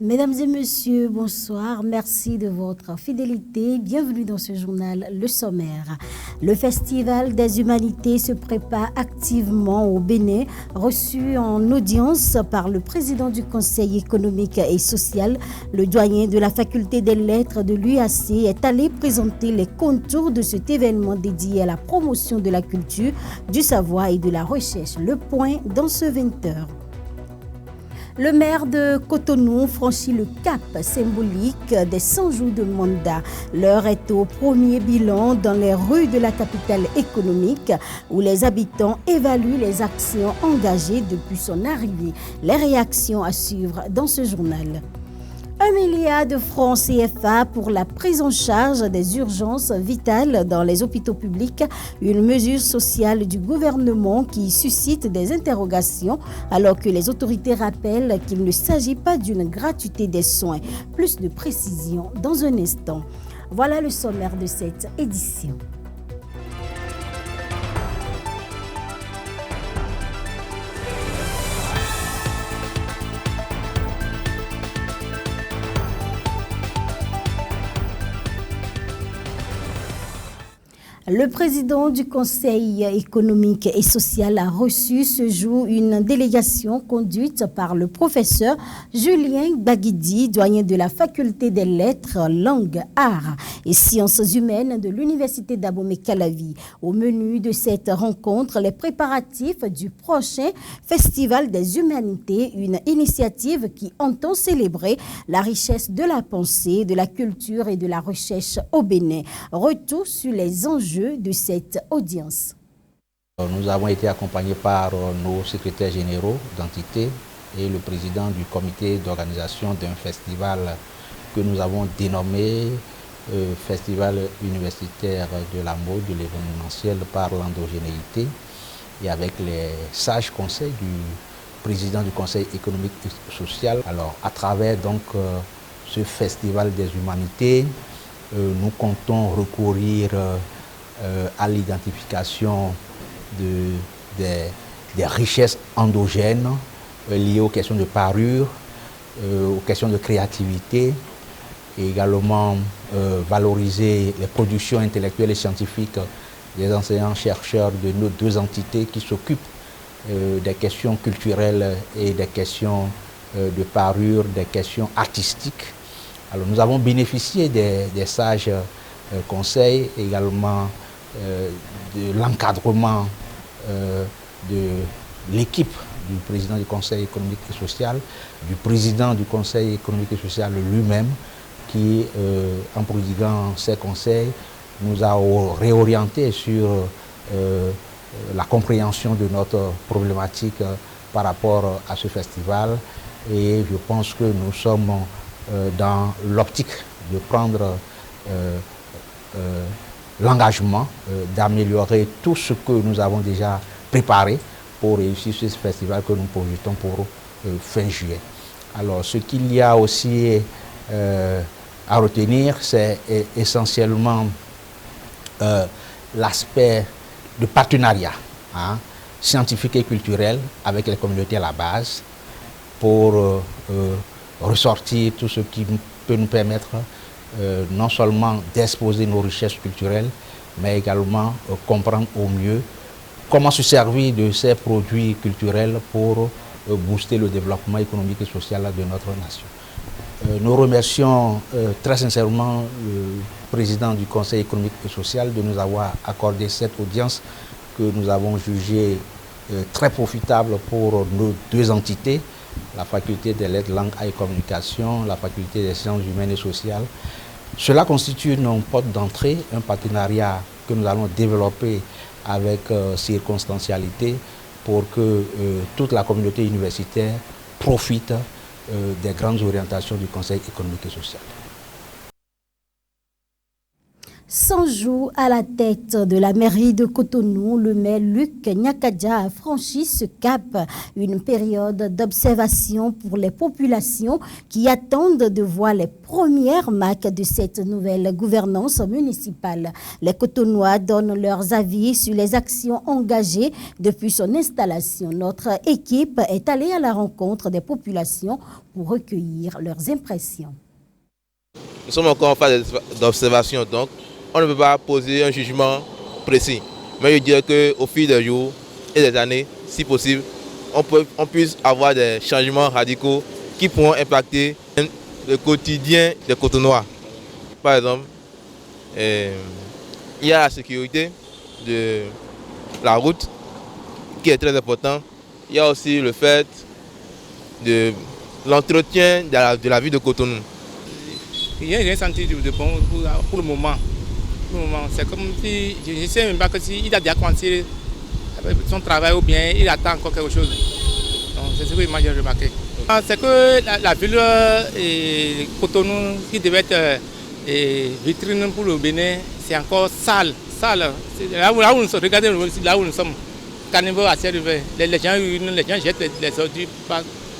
Mesdames et messieurs, bonsoir. Merci de votre fidélité. Bienvenue dans ce journal Le Sommaire. Le Festival des Humanités se prépare activement au Bénin, reçu en audience par le président du Conseil économique et social. Le doyen de la faculté des lettres de l'UAC est allé présenter les contours de cet événement dédié à la promotion de la culture, du savoir et de la recherche. Le point dans ce 20h. Le maire de Cotonou franchit le cap symbolique des 100 jours de mandat. L'heure est au premier bilan dans les rues de la capitale économique où les habitants évaluent les actions engagées depuis son arrivée. Les réactions à suivre dans ce journal. 1 milliard de francs CFA pour la prise en charge des urgences vitales dans les hôpitaux publics, une mesure sociale du gouvernement qui suscite des interrogations alors que les autorités rappellent qu'il ne s'agit pas d'une gratuité des soins. Plus de précisions dans un instant. Voilà le sommaire de cette édition. Le président du Conseil économique et social a reçu ce jour une délégation conduite par le professeur Julien Baguidi, doyen de la faculté des lettres, langues, arts et sciences humaines de l'université d'Abomey-Calavi. Au menu de cette rencontre, les préparatifs du prochain Festival des Humanités, une initiative qui entend célébrer la richesse de la pensée, de la culture et de la recherche au Bénin. Retour sur les enjeux de cette audience. Nous avons été accompagnés par nos secrétaires généraux d'entité et le président du comité d'organisation d'un festival que nous avons dénommé Festival universitaire de la mode, de l'événementiel par l'endogénéité, et avec les sages conseils du président du Conseil économique et social. Alors, à travers donc ce Festival des humanités, nous comptons recourir à l'identification des richesses endogènes liées aux questions de parure, aux questions de créativité, et également valoriser les productions intellectuelles et scientifiques des enseignants-chercheurs de nos deux entités qui s'occupent des questions culturelles et des questions de parure, des questions artistiques. Alors nous avons bénéficié des sages conseils, également de l'encadrement de l'équipe du président du Conseil économique et social, du président du Conseil économique et social lui-même, qui, en prodiguant ses conseils, nous a réorienté sur la compréhension de notre problématique par rapport à ce festival. Et je pense que nous sommes dans l'optique de prendre l'engagement d'améliorer tout ce que nous avons déjà préparé pour réussir ce festival que nous projetons pour fin juillet. Alors, ce qu'il y a aussi à retenir, c'est essentiellement l'aspect de partenariat scientifique et culturel avec les communautés à la base pour ressortir tout ce qui peut nous permettre non seulement d'exposer nos richesses culturelles, mais également comprendre au mieux comment se servir de ces produits culturels pour booster le développement économique et social de notre nation. Nous remercions très sincèrement le président du Conseil économique et social de nous avoir accordé cette audience que nous avons jugée très profitable pour nos deux entités, la faculté des lettres, langues et communication, la faculté des sciences humaines et sociales. Cela constitue une porte d'entrée, un partenariat que nous allons développer avec circonstancialité pour que toute la communauté universitaire profite des grandes orientations du Conseil économique et social. 100 jours à la tête de la mairie de Cotonou, le maire Luc Nyakadja a franchi ce cap, une période d'observation pour les populations qui attendent de voir les premières marques de cette nouvelle gouvernance municipale. Les Cotonouais donnent leurs avis sur les actions engagées depuis son installation. Notre équipe est allée à la rencontre des populations pour recueillir leurs impressions. Nous sommes encore en phase d'observation, donc on ne peut pas poser un jugement précis. Mais je dirais qu'au fil des jours et des années, si possible, on puisse avoir des changements radicaux qui pourront impacter le quotidien des Cotonnois. Par exemple, il y a la sécurité de la route qui est très important. Il y a aussi le fait de l'entretien de la vie de Cotonou. Il n'y a rien senti de bon pour le moment. C'est comme si, je ne sais même pas s'il a déjà commencé son travail ou bien il attend encore quelque chose. C'est ce que moi j'ai remarqué. C'est que la ville et Cotonou, qui devait être vitrine pour le Bénin, c'est encore sale. Là où nous sommes, regardez là où nous sommes, carnival assez élevé. Les gens jettent les ordures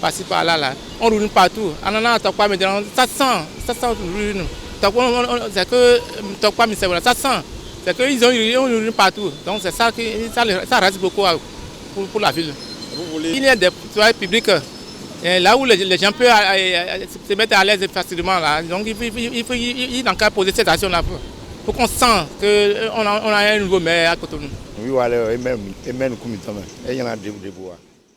par-ci par-là. On roule partout. On en a pas maintenant, ça sent ruine. C'est que ça sent. C'est qu'ils ont une partout. Donc c'est ça qui ça reste beaucoup pour la ville. Il y a des travaux publics là où les gens peuvent se mettre à l'aise facilement. Là. Donc il faut encore poser cette action-là pour qu'on sente qu'on a un nouveau maire à Cotonou.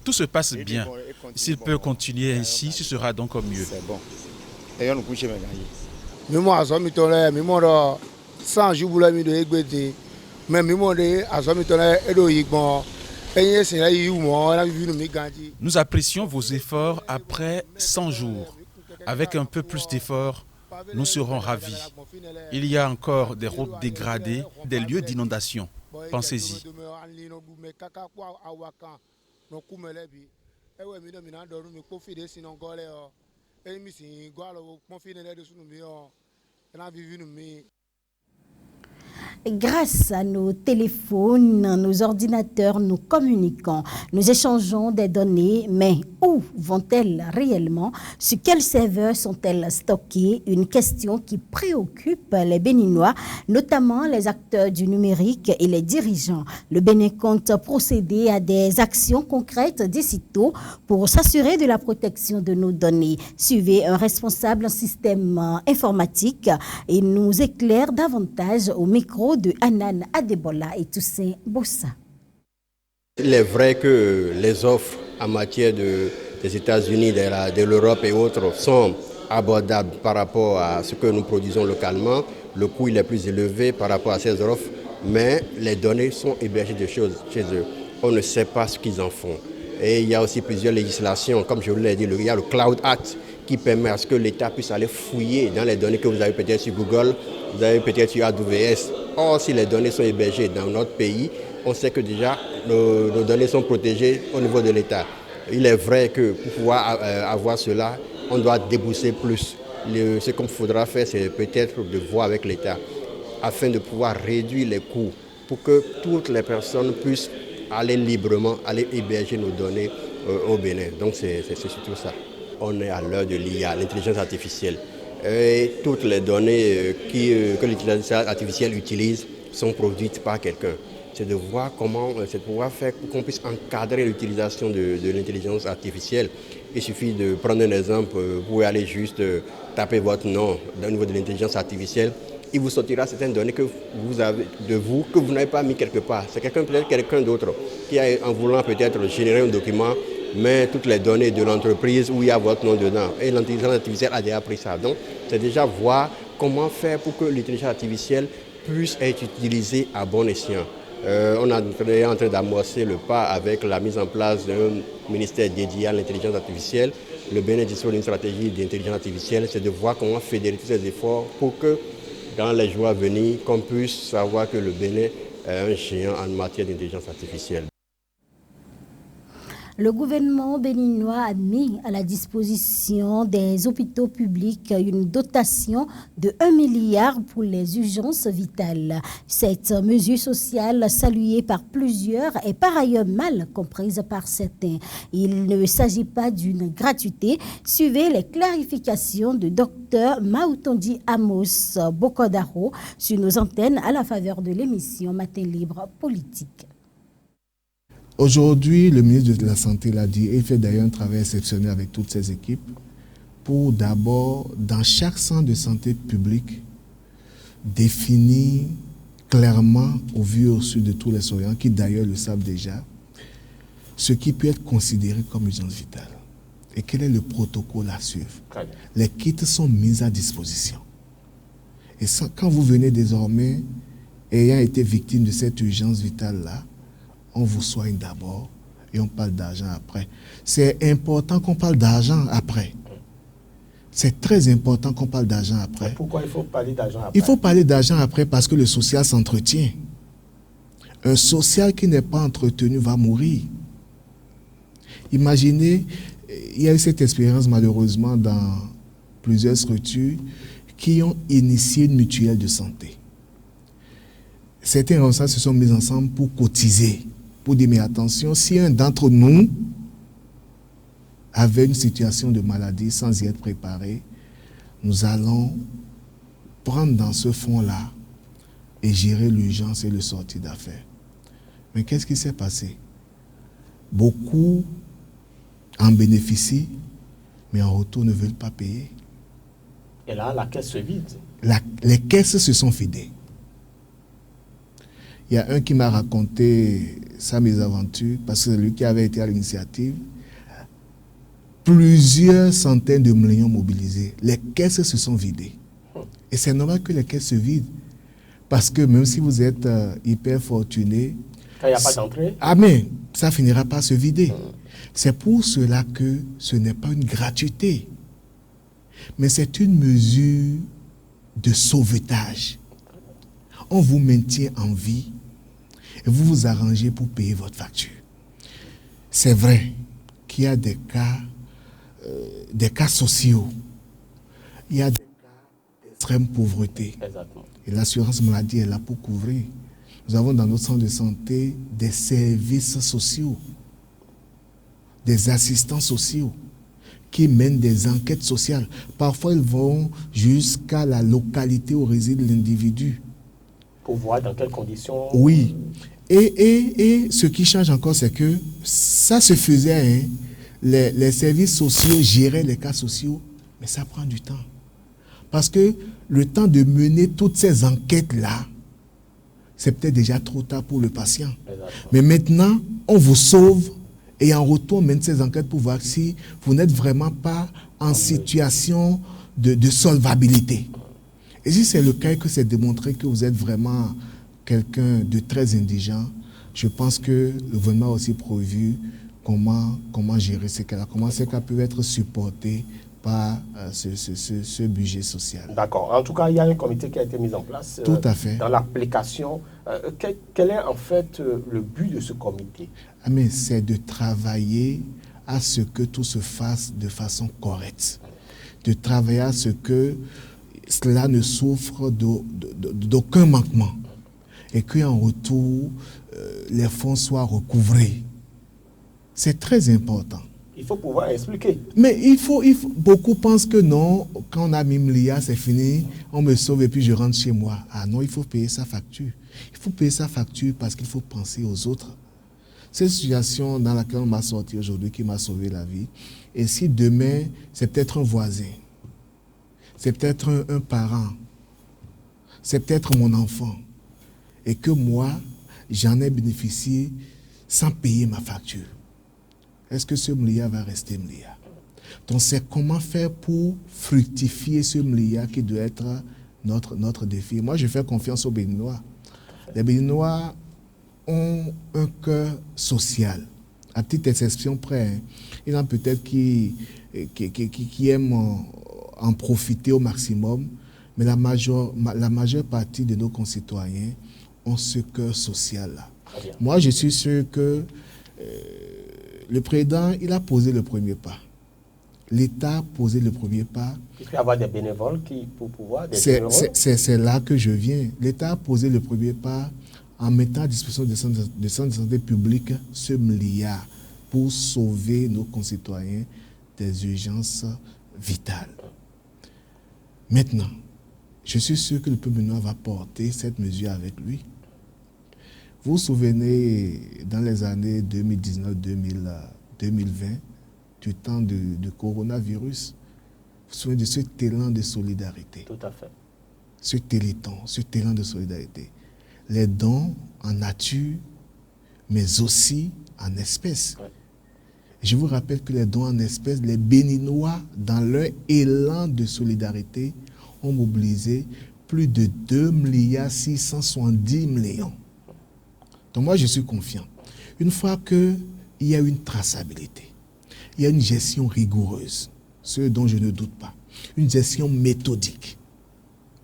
Tout se passe bien. S'il peut continuer ainsi, ce sera donc mieux. C'est bon. Mimo azomitole mimo 100 jours bula mi de egbede mais mimo de azomitole edo yigbon enye sin la yi mo na bi nu mi ganji. Nous apprécions vos efforts après 100 jours. Avec un peu plus d'efforts, nous serons ravis. Il y a encore des routes dégradées, des lieux d'inondation. Pensez-y. Grâce à nos téléphones, nos ordinateurs, nous communiquons, nous échangeons des données, mais où vont-elles réellement? Sur quels serveurs sont-elles stockées? Une question qui préoccupe les Béninois, notamment les acteurs du numérique et les dirigeants. Le Bénin compte procéder à des actions concrètes d'ici tôt pour s'assurer de la protection de nos données. Suivez un responsable en système informatique et nous éclaire davantage au micro de Anan Adebola et Toussaint Bossa. Il est vrai que les offres en matière des États-Unis, de l'Europe et autres sont abordables par rapport à ce que nous produisons localement. Le coût il est plus élevé par rapport à ces offres, mais les données sont hébergées de choses chez eux. On ne sait pas ce qu'ils en font. Et il y a aussi plusieurs législations, comme je vous l'ai dit, il y a le Cloud Act qui permet à ce que l'État puisse aller fouiller dans les données que vous avez peut-être sur Google, vous avez peut-être sur AWS. Or, si les données sont hébergées dans notre pays, on sait que déjà nos données sont protégées au niveau de l'État. Il est vrai que pour pouvoir avoir cela, on doit débourser plus. Ce qu'il faudra faire, c'est peut-être de voir avec l'État afin de pouvoir réduire les coûts pour que toutes les personnes puissent aller librement, aller héberger nos données au Bénin. Donc c'est surtout ça. On est à l'heure de l'IA, l'intelligence artificielle. Et toutes les données que l'intelligence artificielle utilise sont produites par quelqu'un. C'est de voir comment, c'est de pouvoir faire pour qu'on puisse encadrer l'utilisation de l'intelligence artificielle. Il suffit de prendre un exemple, vous pouvez aller juste taper votre nom au niveau de l'intelligence artificielle. Il vous sortira certaines données que vous avez de vous, que vous n'avez pas mis quelque part. C'est peut-être quelqu'un d'autre qui a, en voulant peut-être générer un document, mais toutes les données de l'entreprise où il y a votre nom dedans. Et l'intelligence artificielle a déjà pris ça. Donc, c'est déjà voir comment faire pour que l'intelligence artificielle puisse être utilisée à bon escient. On est en train d'amorcer le pas avec la mise en place d'un ministère dédié à l'intelligence artificielle. Le Bénin dispose d'une stratégie d'intelligence artificielle, c'est de voir comment fédérer tous ces efforts pour que dans les jours à venir, qu'on puisse savoir que le Bénin est un géant en matière d'intelligence artificielle. Le gouvernement béninois a mis à la disposition des hôpitaux publics une dotation de 1 milliard pour les urgences vitales. Cette mesure sociale, saluée par plusieurs, est par ailleurs mal comprise par certains. Il ne s'agit pas d'une gratuité. Suivez les clarifications de Dr Maoutondi Amos Bokodaro sur nos antennes à la faveur de l'émission Matin Libre Politique. Aujourd'hui, le ministre de la Santé l'a dit, et il fait d'ailleurs un travail exceptionnel avec toutes ses équipes, pour d'abord, dans chaque centre de santé public, définir clairement, au vu et au su de tous les soignants, qui d'ailleurs le savent déjà, ce qui peut être considéré comme urgence vitale. Et quel est le protocole à suivre? Les kits sont mis à disposition. Et quand vous venez désormais, ayant été victime de cette urgence vitale-là, on vous soigne d'abord et on parle d'argent après. C'est important qu'on parle d'argent après. C'est très important qu'on parle d'argent après. Mais pourquoi il faut parler d'argent après? Il faut parler d'argent après parce que le social s'entretient. Un social qui n'est pas entretenu va mourir. Imaginez, il y a eu cette expérience malheureusement dans plusieurs structures qui ont initié une mutuelle de santé. Certains responsables se sont mis ensemble pour cotiser, pour dire mais attention, si un d'entre nous avait une situation de maladie sans y être préparé, nous allons prendre dans ce fonds-là et gérer l'urgence et le sortir d'affaires. Mais qu'est-ce qui s'est passé? Beaucoup en bénéficient, mais en retour ne veulent pas payer. Et là, la caisse se vide. Les caisses se sont vidées. Il y a un qui m'a raconté sa mésaventure, parce que c'est lui qui avait été à l'initiative. Plusieurs centaines de millions mobilisés. Les caisses se sont vidées. Et c'est normal que les caisses se vident. Parce que même si vous êtes hyper fortuné, quand il n'y a pas d'entrée, mais ça finira par se vider. C'est pour cela que ce n'est pas une gratuité, mais c'est une mesure de sauvetage. On vous maintient en vie et vous vous arrangez pour payer votre facture. C'est vrai qu'il y a des cas sociaux, il y a des cas d'extrême pauvreté. exactement. Et l'assurance maladie est là pour couvrir. Nous avons dans notre centre de santé des services sociaux, des assistants sociaux qui mènent des enquêtes sociales. Parfois, ils vont jusqu'à la localité où réside l'individu. Pour voir dans quelles conditions. Oui. Et ce qui change encore, c'est que ça se faisait, hein, les services sociaux géraient les cas sociaux, mais ça prend du temps. Parce que le temps de mener toutes ces enquêtes-là, c'est peut-être déjà trop tard pour le patient. Exactement. Mais maintenant, on vous sauve et en retour, on mène ces enquêtes pour voir si vous n'êtes vraiment pas en situation de solvabilité. Et si c'est le cas et que c'est démontré que vous êtes vraiment quelqu'un de très indigent, je pense que le gouvernement a aussi prévu comment gérer ces cas-là, comment ces cas peuvent être supportés par ce budget social. D'accord. En tout cas, il y a un comité qui a été mis en place. Tout à fait. Dans l'application. Quel est en fait le but de ce comité? Mais c'est de travailler à ce que tout se fasse de façon correcte. De travailler à ce que cela ne souffre d'aucun manquement. Et qu'en retour, les fonds soient recouvrés. C'est très important. Il faut pouvoir expliquer. Mais beaucoup pensent que non, quand on a mis l'IA, c'est fini, on me sauve et puis je rentre chez moi. Ah non, il faut payer sa facture. Il faut payer sa facture parce qu'il faut penser aux autres. Cette situation dans laquelle on m'a sorti aujourd'hui, qui m'a sauvé la vie, et si demain, c'est peut-être un voisin, c'est peut-être un parent, c'est peut-être mon enfant, et que moi, j'en ai bénéficié sans payer ma facture. Est-ce que ce MLIA va rester MLIA? Donc, c'est comment faire pour fructifier ce MLIA qui doit être notre défi. Moi, je fais confiance aux Béninois. Les Béninois ont un cœur social. À petite exception près, hein. Il y en a peut-être qui aiment en profiter au maximum, mais la majeure partie de nos concitoyens ont ce cœur social-là. Moi, je suis sûr que le président, il a posé le premier pas. L'État a posé le premier pas. Il peut y avoir des bénévoles pour pouvoir... C'est là que je viens. L'État a posé le premier pas en mettant à disposition des centres de santé publique ce milliard pour sauver nos concitoyens des urgences vitales. Maintenant, je suis sûr que le peuple béninois va porter cette mesure avec lui. Vous vous souvenez, dans les années 2019-2020, du temps de coronavirus, vous vous souvenez de cet élan de solidarité. Tout à fait. Cet élan de solidarité. Les dons en nature, mais aussi en espèces. Ouais. Je vous rappelle que les dons en espèces, les Béninois, dans leur élan de solidarité, ont mobilisé plus de 2,670 milliards. Donc moi, je suis confiant. Une fois qu'il y a une traçabilité, il y a une gestion rigoureuse, ce dont je ne doute pas, une gestion méthodique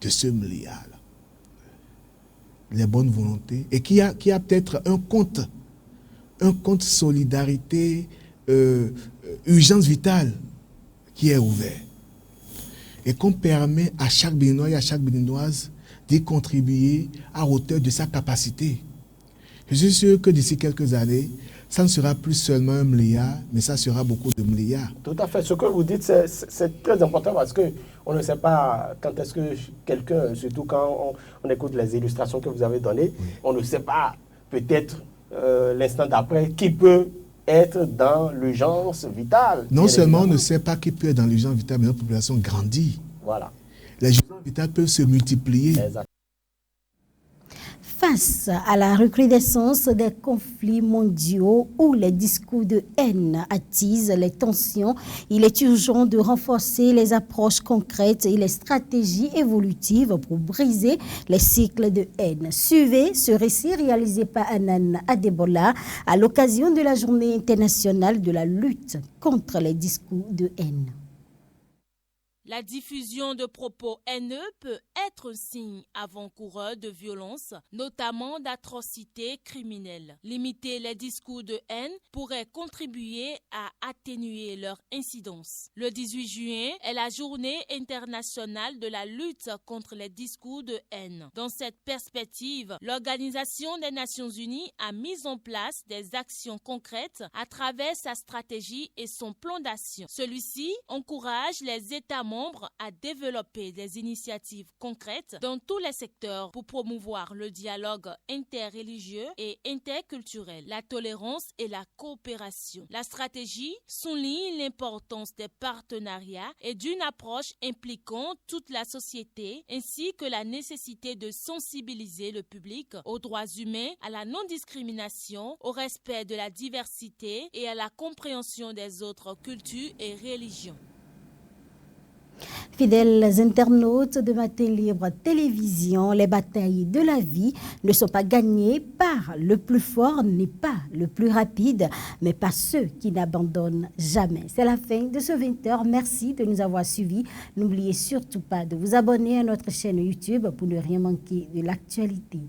de ce milliard-là, les bonnes volontés, et qui a peut-être un compte solidarité, urgence vitale qui est ouvert, et qu'on permet à chaque Béninois et à chaque Béninoise d'y contribuer à hauteur de sa capacité. Je suis sûr que d'ici quelques années, ça ne sera plus seulement 1 milliard, mais ça sera beaucoup de milliards. Tout à fait. Ce que vous dites, c'est très important parce qu'on ne sait pas quand est-ce que quelqu'un, surtout quand on écoute les illustrations que vous avez données, oui. On ne sait pas peut-être l'instant d'après qui peut être dans l'urgence vitale. Non seulement on ne sait pas qui peut être dans l'urgence vitale, mais notre population grandit. Voilà. Les urgences vitales peuvent se multiplier. Exactement. Face à la recrudescence des conflits mondiaux où les discours de haine attisent les tensions, il est urgent de renforcer les approches concrètes et les stratégies évolutives pour briser les cycles de haine. Suivez ce récit réalisé par Anan Adebola à l'occasion de la Journée internationale de la lutte contre les discours de haine. La diffusion de propos haineux peut être un signe avant-coureur de violence, notamment d'atrocités criminelles. Limiter les discours de haine pourrait contribuer à atténuer leur incidence. Le 18 juin est la Journée internationale de la lutte contre les discours de haine. Dans cette perspective, l'Organisation des Nations Unies a mis en place des actions concrètes à travers sa stratégie et son plan d'action. Celui-ci encourage les États membres à développer des initiatives concrètes dans tous les secteurs pour promouvoir le dialogue interreligieux et interculturel, la tolérance et la coopération. La stratégie souligne l'importance des partenariats et d'une approche impliquant toute la société, ainsi que la nécessité de sensibiliser le public aux droits humains, à la non-discrimination, au respect de la diversité et à la compréhension des autres cultures et religions. Fidèles internautes de Matin Libre Télévision, les batailles de la vie ne sont pas gagnées par le plus fort ni pas le plus rapide, mais par ceux qui n'abandonnent jamais. C'est la fin de ce 20h. Merci de nous avoir suivis. N'oubliez surtout pas de vous abonner à notre chaîne YouTube pour ne rien manquer de l'actualité.